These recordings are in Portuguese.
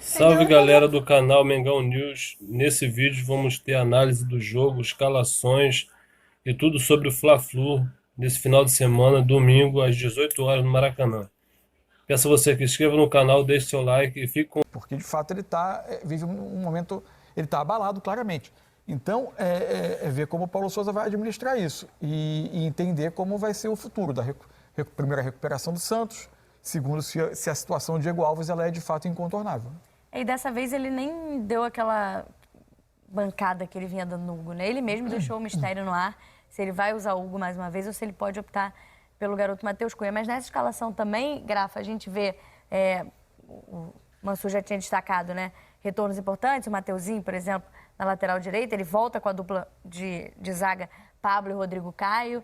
Salve galera do canal Mengão News. Nesse vídeo vamos ter análise do jogo, escalações e tudo sobre o Fla-Flu nesse final de semana, domingo às 18 horas no Maracanã. Peço a você que se inscreva no canal, deixe seu like e fique com... Porque de fato ele vive um momento, ele está abalado claramente. Então, ver como o Paulo Sousa vai administrar isso e entender como vai ser o futuro da primeira recuperação do Santos, segundo, se a situação do Diego Alves ela é de fato incontornável. E dessa vez ele nem deu aquela bancada que ele vinha dando no Hugo, né? Ele mesmo deixou o mistério no ar, se ele vai usar o Hugo mais uma vez ou se ele pode optar pelo garoto Matheus Cunha. Mas nessa escalação também, Grafa, a gente vê, o Mansur já tinha destacado, né? Retornos importantes, o Mateuzinho, por exemplo, na lateral direita, ele volta com a dupla de zaga Pablo e Rodrigo Caio.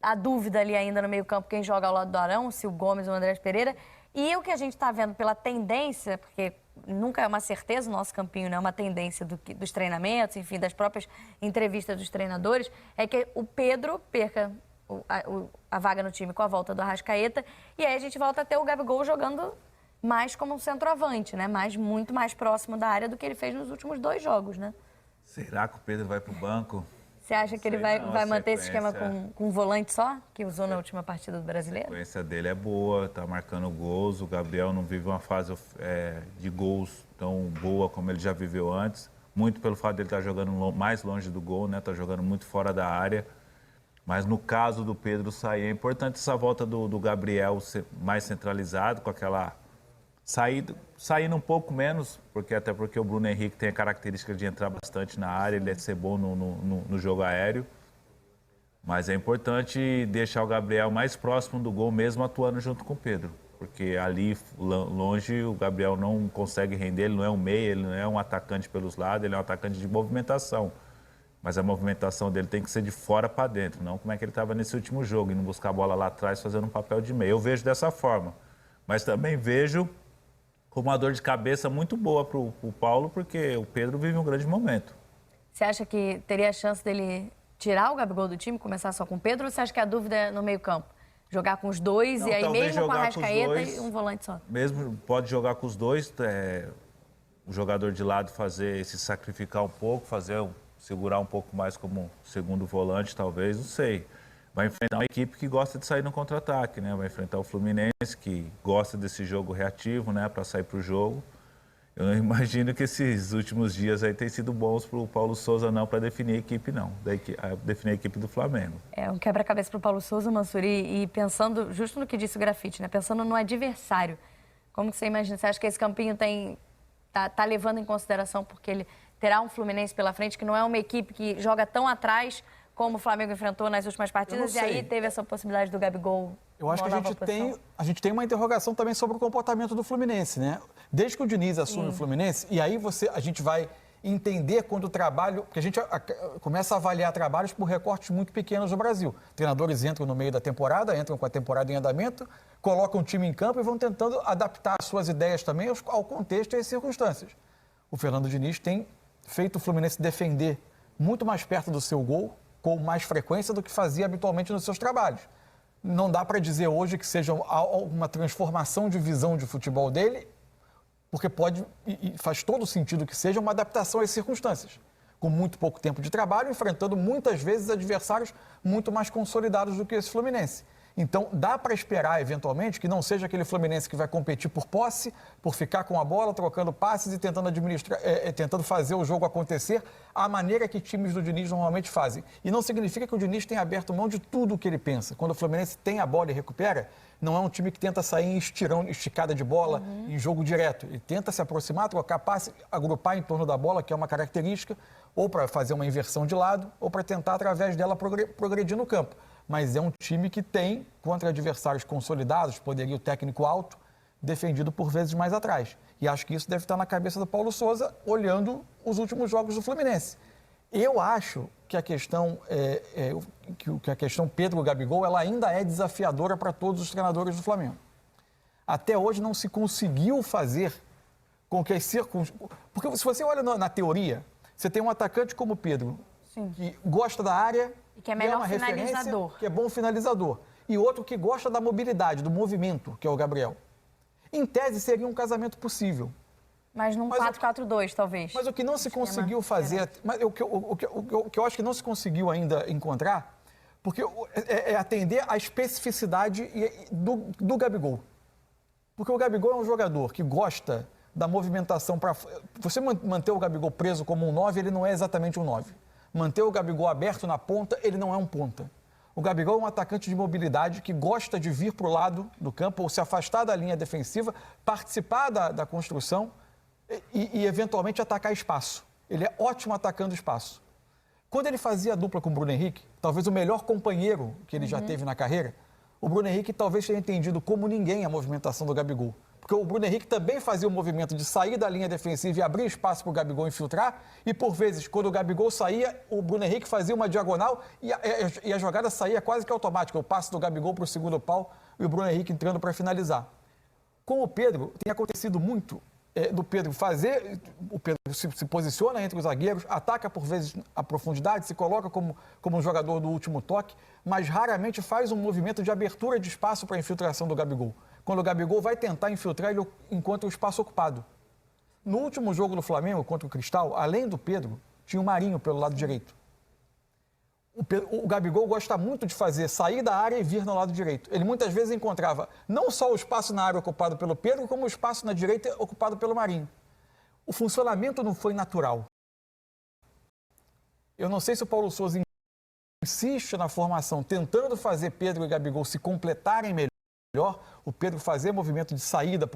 A dúvida ali ainda no meio-campo, quem joga ao lado do Arão, se o Gomes ou o Andrés Pereira. E o que a gente está vendo pela tendência, porque nunca é uma certeza o nosso campinho, né? É uma tendência dos treinamentos, enfim, das próprias entrevistas dos treinadores, é que o Pedro perca a vaga no time com a volta do Arrascaeta, e aí a gente volta a ter o Gabigol jogando mais como um centroavante, né? Muito mais próximo da área do que ele fez nos últimos 2 jogos, né? Será que o Pedro vai para o banco? Você acha que ele vai manter esse esquema com um volante só, que usou na última partida do Brasileiro? A sequência dele é boa, tá marcando gols. O Gabriel não vive uma fase de gols tão boa como ele já viveu antes. Muito pelo fato dele estar jogando mais longe do gol, né? Tá jogando muito fora da área. Mas no caso do Pedro sair, é importante essa volta do Gabriel mais centralizado, com aquela saindo um pouco menos, até porque o Bruno Henrique tem a característica de entrar bastante na área, ele é ser bom no jogo aéreo. Mas é importante deixar o Gabriel mais próximo do gol, mesmo atuando junto com o Pedro. Porque ali, longe, o Gabriel não consegue render, ele não é um meia, ele não é um atacante pelos lados, ele é um atacante de movimentação. Mas a movimentação dele tem que ser de fora para dentro, não como é que ele estava nesse último jogo, indo buscar a bola lá atrás, fazendo um papel de meia. Eu vejo dessa forma. Mas também vejo como uma dor de cabeça muito boa para o Paulo, porque o Pedro vive um grande momento. Você acha que teria a chance dele tirar o Gabigol do time, começar só com o Pedro, ou você acha que a dúvida é no meio-campo? Jogar com os dois Não, e aí mesmo com a Arrascaeta dois, e um volante só? Mesmo pode jogar com os dois, o jogador de lado se sacrificar um pouco, segurar um pouco mais como segundo volante, talvez, não sei. Vai enfrentar uma equipe que gosta de sair no contra-ataque, né? Vai enfrentar o Fluminense, que gosta desse jogo reativo, né? Para sair para o jogo. Eu não imagino que esses últimos dias aí tenham sido bons para o Paulo Sousa, não, para definir a equipe, não. Definir a equipe do Flamengo. É um quebra-cabeça para o Paulo Sousa, Mansur, e pensando, justo no que disse o Grafite, né? Pensando no adversário. Como que você imagina? Você acha que esse campinho tá levando em consideração, porque ele terá um Fluminense pela frente, que não é uma equipe que joga tão atrás como o Flamengo enfrentou nas últimas partidas, e aí teve essa possibilidade do Gabigol. Eu acho que a gente tem uma interrogação também sobre o comportamento do Fluminense, né? Desde que o Diniz assume o Fluminense, e aí a gente vai entender quando o trabalho... Porque a gente começa a avaliar trabalhos por recortes muito pequenos no Brasil. Treinadores entram no meio da temporada, entram com a temporada em andamento, colocam o time em campo e vão tentando adaptar as suas ideias também ao contexto e às circunstâncias. O Fernando Diniz tem feito o Fluminense defender muito mais perto do seu gol, com mais frequência do que fazia habitualmente nos seus trabalhos. Não dá para dizer hoje que seja uma transformação de visão de futebol dele, porque pode e faz todo sentido que seja uma adaptação às circunstâncias. Com muito pouco tempo de trabalho, enfrentando muitas vezes adversários muito mais consolidados do que esse Fluminense. Então, dá para esperar, eventualmente, que não seja aquele Fluminense que vai competir por posse, por ficar com a bola, trocando passes e tentando administrar, tentando fazer o jogo acontecer à maneira que times do Diniz normalmente fazem. E não significa que o Diniz tenha aberto mão de tudo o que ele pensa. Quando o Fluminense tem a bola e recupera, não é um time que tenta sair em esticada de bola, em jogo direto. Ele tenta se aproximar, trocar passe, agrupar em torno da bola, que é uma característica, ou para fazer uma inversão de lado, ou para tentar, através dela, progredir no campo. Mas é um time que tem, contra adversários consolidados, poderio técnico alto, defendido por vezes mais atrás. E acho que isso deve estar na cabeça do Paulo Sousa, olhando os últimos jogos do Fluminense. Eu acho que a questão Pedro Gabigol ela ainda é desafiadora para todos os treinadores do Flamengo. Até hoje não se conseguiu fazer com que as circunstâncias... Porque se você olha na teoria, você tem um atacante como o Pedro, que gosta da área... E que é melhor finalizador. Que é bom finalizador. E outro que gosta da mobilidade, do movimento, que é o Gabriel. Em tese, seria um casamento possível. Mas num 4-4-2, talvez. Mas o que não se conseguiu fazer, mas o que eu acho que não se conseguiu ainda encontrar, porque é atender à especificidade do Gabigol. Porque o Gabigol é um jogador que gosta da movimentação para... Você manter o Gabigol preso como um 9, ele não é exatamente um 9. Manter o Gabigol aberto na ponta, ele não é um ponta. O Gabigol é um atacante de mobilidade que gosta de vir para o lado do campo ou se afastar da linha defensiva, participar da construção e eventualmente atacar espaço. Ele é ótimo atacando espaço. Quando ele fazia a dupla com o Bruno Henrique, talvez o melhor companheiro que ele já teve na carreira, o Bruno Henrique talvez tenha entendido como ninguém a movimentação do Gabigol. Porque o Bruno Henrique também fazia o movimento de sair da linha defensiva e abrir espaço para o Gabigol infiltrar. E, por vezes, quando o Gabigol saía, o Bruno Henrique fazia uma diagonal e a jogada saía quase que automática. O passe do Gabigol para o segundo pau e o Bruno Henrique entrando para finalizar. Com o Pedro, tem acontecido muito do Pedro fazer... O Pedro se posiciona entre os zagueiros, ataca, por vezes, a profundidade, se coloca como um jogador do último toque, mas raramente faz um movimento de abertura de espaço para a infiltração do Gabigol. Quando o Gabigol vai tentar infiltrar, ele encontra o espaço ocupado. No último jogo do Flamengo contra o Cristal, além do Pedro, tinha o Marinho pelo lado direito. O Gabigol gosta muito de sair da área e vir no lado direito. Ele muitas vezes encontrava não só o espaço na área ocupado pelo Pedro, como o espaço na direita ocupado pelo Marinho. O funcionamento não foi natural. Eu não sei se o Paulo Sousa insiste na formação, tentando fazer Pedro e Gabigol se completarem melhor, o Pedro fazer movimento de saída,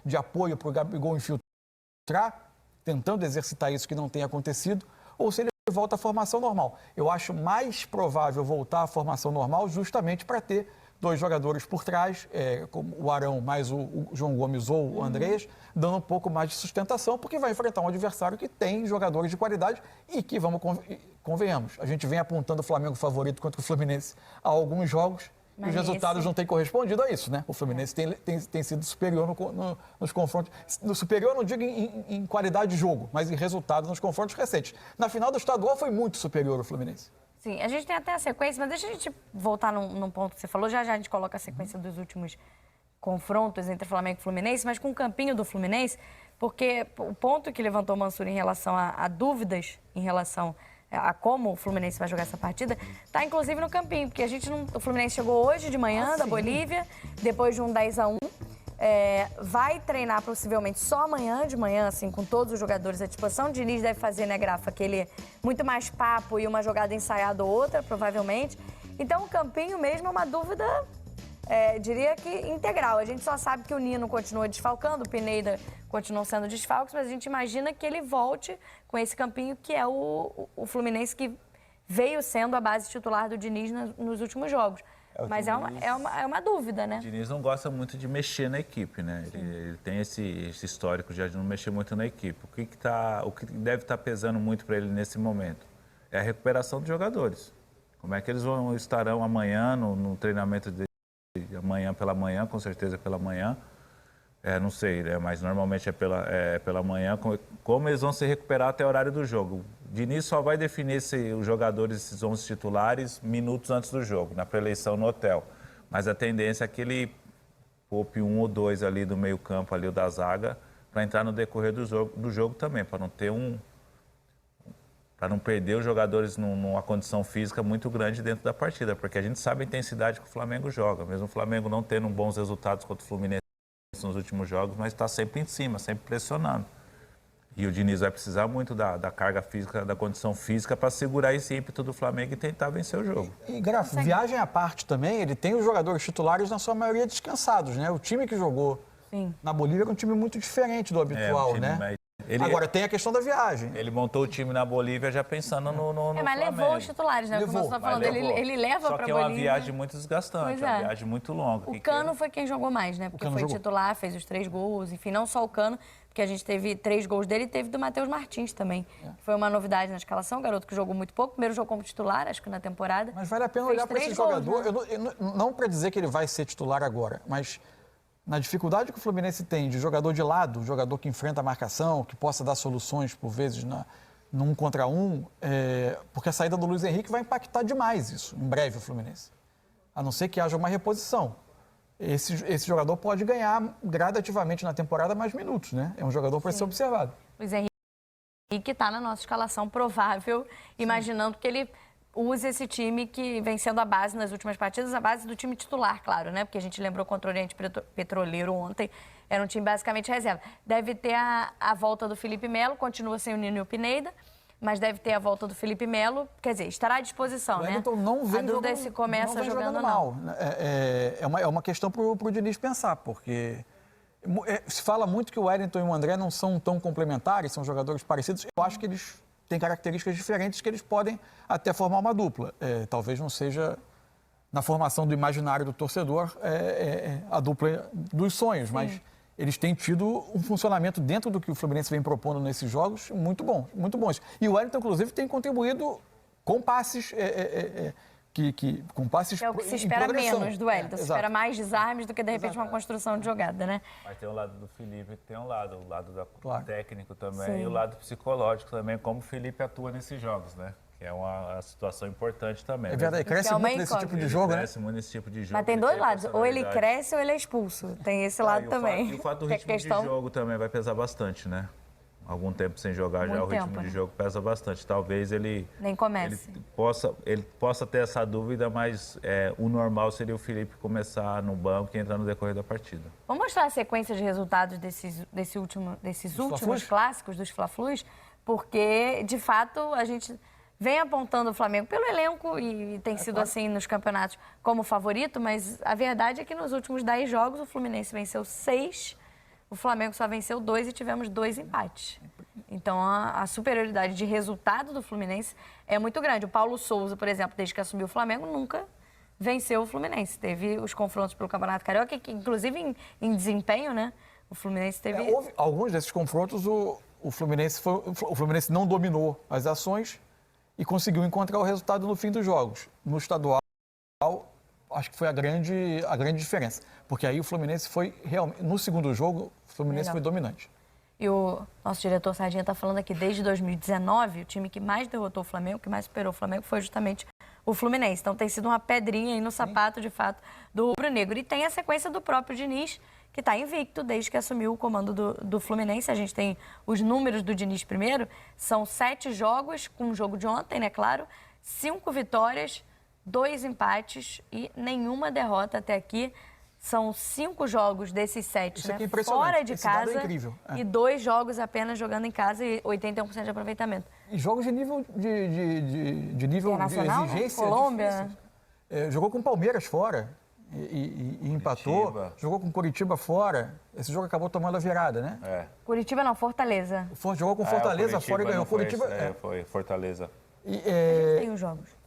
de apoio para o Gabigol infiltrar, tentando exercitar isso que não tem acontecido, ou se ele volta à formação normal. Eu acho mais provável voltar à formação normal justamente para ter dois jogadores por trás, como o Arão mais o João Gomes ou o Andrés, dando um pouco mais de sustentação, porque vai enfrentar um adversário que tem jogadores de qualidade e que, convenhamos, a gente vem apontando o Flamengo favorito contra o Fluminense há alguns jogos, e os resultados não têm correspondido a isso, né? O Fluminense tem sido superior nos confrontos. No superior, não digo em qualidade de jogo, mas em resultados nos confrontos recentes. Na final do estadual foi muito superior o Fluminense. Sim, a gente tem até a sequência, mas deixa a gente voltar num ponto que você falou. Já a gente coloca a sequência dos últimos confrontos entre Flamengo e Fluminense, mas com o campinho do Fluminense, porque o ponto que levantou o Mansur em relação a dúvidas em relação a como o Fluminense vai jogar essa partida, está inclusive no campinho, porque o Fluminense chegou hoje de manhã da Bolívia, depois de um 10-1, vai treinar possivelmente só amanhã de manhã, assim, com todos os jogadores à disposição. O Diniz deve fazer, né, Grafa, aquele muito mais papo e uma jogada ensaiada ou outra, provavelmente. Então, o campinho mesmo é uma dúvida, diria que integral. A gente só sabe que o Nino continua desfalcando, o Pineda continuam sendo desfalques, mas a gente imagina que ele volte com esse campinho que é o Fluminense que veio sendo a base titular do Diniz nos últimos jogos. Mas é uma dúvida, né? O Diniz não gosta muito de mexer na equipe, né? Ele tem esse histórico já de não mexer muito na equipe. O que deve estar pesando muito para ele nesse momento é a recuperação dos jogadores. Como é que eles estarão amanhã no treinamento de amanhã pela manhã, com certeza pela manhã. Não sei, né? Mas normalmente é pela manhã. Como eles vão se recuperar até o horário do jogo? O Diniz só vai definir os jogadores, esses 11 titulares, minutos antes do jogo, na pré-eleição no hotel. Mas a tendência é que ele poupe um ou dois ali do meio campo, ali o da zaga, para entrar no decorrer do jogo também, para não ter para não perder os jogadores numa condição física muito grande dentro da partida, porque a gente sabe a intensidade que o Flamengo joga, mesmo o Flamengo não tendo bons resultados contra o Fluminense nos últimos jogos, mas está sempre em cima, sempre pressionando. E o Diniz vai precisar muito da carga física, da condição física para segurar esse ímpeto do Flamengo e tentar vencer o jogo. E Grafo, viagem à parte também, ele tem os jogadores titulares, na sua maioria, descansados, né? O time que jogou na Bolívia era um time muito diferente do habitual, né? Agora, tem a questão da viagem. Ele montou o time na Bolívia já pensando no mas Flamengo. levou os titulares, né? Como você está falando, ele leva para a Bolívia. Só que é uma viagem muito desgastante, é uma viagem muito longa. O Cano foi quem jogou mais, né? Porque foi titular, fez os 3 gols. Enfim, não só o Cano, porque a gente teve 3 gols dele e teve do Matheus Martins também. Foi uma novidade na escalação, garoto que jogou muito pouco. Primeiro jogou como titular, acho que na temporada. Mas vale a pena olhar para esse jogador. Né? Não para dizer que ele vai ser titular agora, mas na dificuldade que o Fluminense tem de jogador de lado, jogador que enfrenta a marcação, que possa dar soluções, por vezes, no 1 contra 1, porque a saída do Luiz Henrique vai impactar demais isso, em breve, o Fluminense. A não ser que haja uma reposição. esse jogador pode ganhar gradativamente na temporada mais minutos, né? É um jogador para ser observado. Luiz Henrique está na nossa escalação provável, imaginando que ele use esse time que vem sendo a base nas últimas partidas, a base do time titular, claro, né? Porque a gente lembrou contra o Oriente Petroleiro ontem, era um time basicamente reserva. Deve ter a volta do Felipe Melo, continua sem o Nino e o Pineda, mas deve ter a volta do Felipe Melo, quer dizer, estará à disposição, né? Não vem a dúvida é se começa jogando mal. É uma questão para o Diniz pensar, porque se fala muito que o Wellington e o André não são tão complementares, são jogadores parecidos. Eu acho que eles têm características diferentes que eles podem até formar uma dupla. Talvez não seja, na formação do imaginário do torcedor, a dupla dos sonhos, mas eles têm tido um funcionamento dentro do que o Fluminense vem propondo nesses jogos muito bom, muito bons. E o Wellington, inclusive, tem contribuído com passes com passes é o que se espera menos do Wellington. Se espera exato. mais desarmes do que, de repente, uma construção de jogada, né? Mas tem o lado do Felipe, tem o lado Claro. técnico também, Sim. e o lado psicológico também, como o Felipe atua nesses jogos, né? Que é uma situação importante também. É verdade, cresce muito nesse tipo de jogo, né? Cresce muito nesse tipo de jogo. Mas tem dois lados, ou ele cresce ou ele é expulso. Tem esse lado também. E o fato do Que é ritmo de jogo também vai pesar bastante, né? Algum tempo sem jogar já, o ritmo de jogo pesa bastante. Talvez ele nem comece. Ele possa ter essa dúvida, mas o normal seria o Felipe começar no banco e entrar no decorrer da partida. Vamos mostrar a sequência de resultados desses últimos clássicos dos Fla-Flus, porque, de fato, a gente vem apontando o Flamengo pelo elenco e tem sido assim nos campeonatos como favorito, mas a verdade é que nos últimos 10 jogos o Fluminense venceu 6, o Flamengo só venceu 2 e tivemos 2 empates. Então, a superioridade de resultado do Fluminense é muito grande. O Paulo Souza, por exemplo, desde que assumiu o Flamengo, nunca venceu o Fluminense. Teve os confrontos pelo Campeonato Carioca, que inclusive em desempenho, né? O Fluminense teve... Houve alguns desses confrontos, o Fluminense não dominou as ações e conseguiu encontrar o resultado no fim dos jogos. No estadual, acho que foi a grande diferença. Porque aí o Fluminense foi realmente... No segundo jogo, o Fluminense foi dominante. E o nosso diretor Sardinha está falando aqui, desde 2019, o time que mais derrotou o Flamengo, que mais superou o Flamengo, foi justamente o Fluminense. Então tem sido uma pedrinha aí no sapato, de fato, do rubro-negro. E tem a sequência do próprio Diniz, que está invicto desde que assumiu o comando do Fluminense. A gente tem os números do Diniz primeiro, são 7 jogos, com o jogo de ontem, né, claro, 5 vitórias, 2 empates e nenhuma derrota até aqui. São 5 jogos desses 7, né? Fora de casa, e 2 jogos apenas jogando em casa e 81% de aproveitamento. E jogos de nível de exigência. Colômbia. Jogou com o Palmeiras fora e empatou. Jogou com o Curitiba fora. Esse jogo acabou tomando a virada, né? Curitiba não, Fortaleza. Jogou com Fortaleza fora e ganhou. Curitiba foi Fortaleza. Tem os jogos.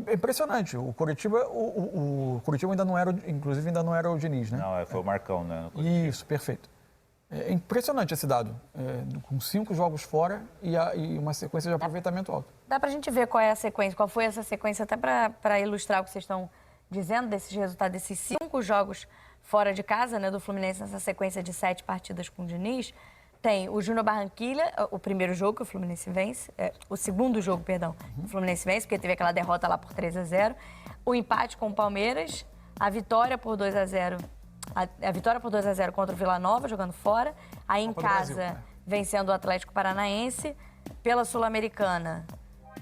É impressionante. O Curitiba, o Curitiba ainda não era o Diniz, né? Não, foi o Marcão, né? Isso, perfeito. É impressionante esse dado. Com 5 jogos fora e uma sequência de aproveitamento alto. Dá pra gente ver qual é a sequência, qual foi essa sequência, até para ilustrar o que vocês estão dizendo desses resultados, desses 5 jogos fora de casa, né, do Fluminense nessa sequência de 7 partidas com o Diniz. Tem o Júnior Barranquilla, o primeiro jogo que o Fluminense vence, o segundo jogo, perdão, o Fluminense vence, porque teve aquela derrota lá por 3-0. O empate com o Palmeiras, a vitória por 2-0, a vitória por 2-0 contra o Vila Nova, jogando fora. Aí em casa, vencendo o Atlético Paranaense. Pela Sul-Americana,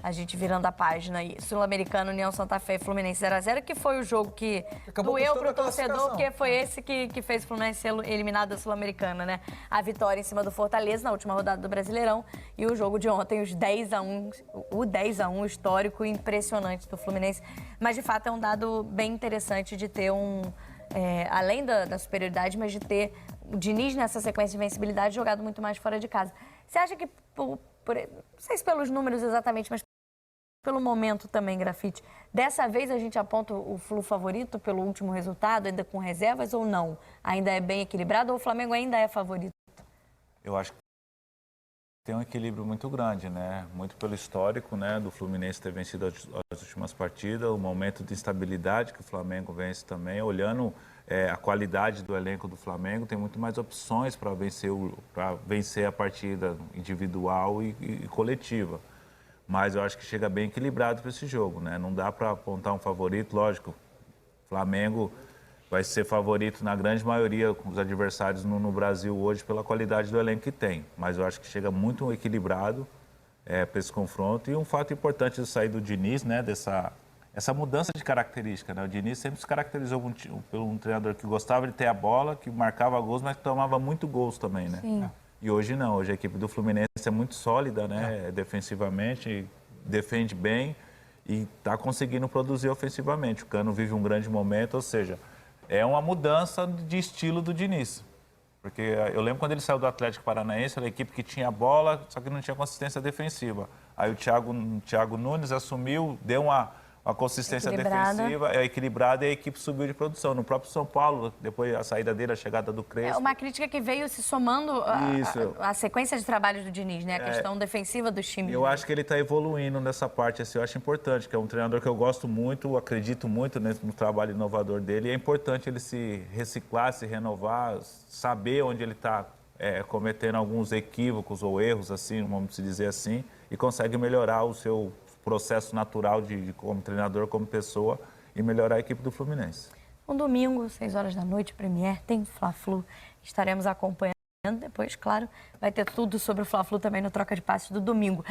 a gente virando a página aí, Sul-Americana, União Santa Fé e Fluminense 0-0, que foi o jogo que doeu pro torcedor, porque foi esse que fez o Fluminense ser eliminado da Sul-Americana, né? A vitória em cima do Fortaleza na última rodada do Brasileirão e o jogo de ontem, os 10-1, o 10-1 histórico e impressionante do Fluminense. Mas, de fato, é um dado bem interessante de ter além da superioridade, mas de ter o Diniz nessa sequência de invencibilidade jogado muito mais fora de casa. Você acha que, não sei se pelos números exatamente, mas pelo momento também, Grafite, dessa vez a gente aponta o Flu favorito pelo último resultado, ainda com reservas ou não? Ainda é bem equilibrado ou o Flamengo ainda é favorito? Eu acho que tem um equilíbrio muito grande, né? Muito pelo histórico, né, do Fluminense ter vencido as últimas partidas, o momento de instabilidade que o Flamengo vence também, olhando a qualidade do elenco do Flamengo, tem muito mais opções para vencer a partida individual e coletiva. Mas eu acho que chega bem equilibrado para esse jogo, né? Não dá para apontar um favorito, lógico. Flamengo vai ser favorito na grande maioria com os adversários no Brasil hoje pela qualidade do elenco que tem. Mas eu acho que chega muito equilibrado para esse confronto. E um fato importante de sair do Diniz, né, essa mudança de característica, né? O Diniz sempre se caracterizou por um treinador que gostava de ter a bola, que marcava gols, mas que tomava muito gols também, né? Sim. E hoje não, hoje a equipe do Fluminense é muito sólida, né? Defensivamente, defende bem e está conseguindo produzir ofensivamente. O Cano vive um grande momento, ou seja, é uma mudança de estilo do Diniz. Porque eu lembro quando ele saiu do Atlético Paranaense, era a equipe que tinha bola, só que não tinha consistência defensiva. Aí o Thiago Nunes assumiu, deu uma consistência defensiva, equilibrada e a equipe subiu de produção. No próprio São Paulo, depois a saída dele, a chegada do Crespo. É uma crítica que veio se somando a sequência de trabalhos do Diniz, né? A questão defensiva dos times. Eu acho que ele está evoluindo nessa parte, assim, eu acho importante, que é um treinador que eu gosto muito, acredito muito no trabalho inovador dele. E é importante ele se reciclar, se renovar, saber onde ele está cometendo alguns equívocos ou erros, assim, vamos dizer assim, e consegue melhorar o seu processo natural como treinador, como pessoa, e melhorar a equipe do Fluminense. Um domingo, 6 horas da noite, Premier, tem Fla-Flu. Estaremos acompanhando. Depois, claro, vai ter tudo sobre o Fla-Flu também no Troca de Passes do domingo.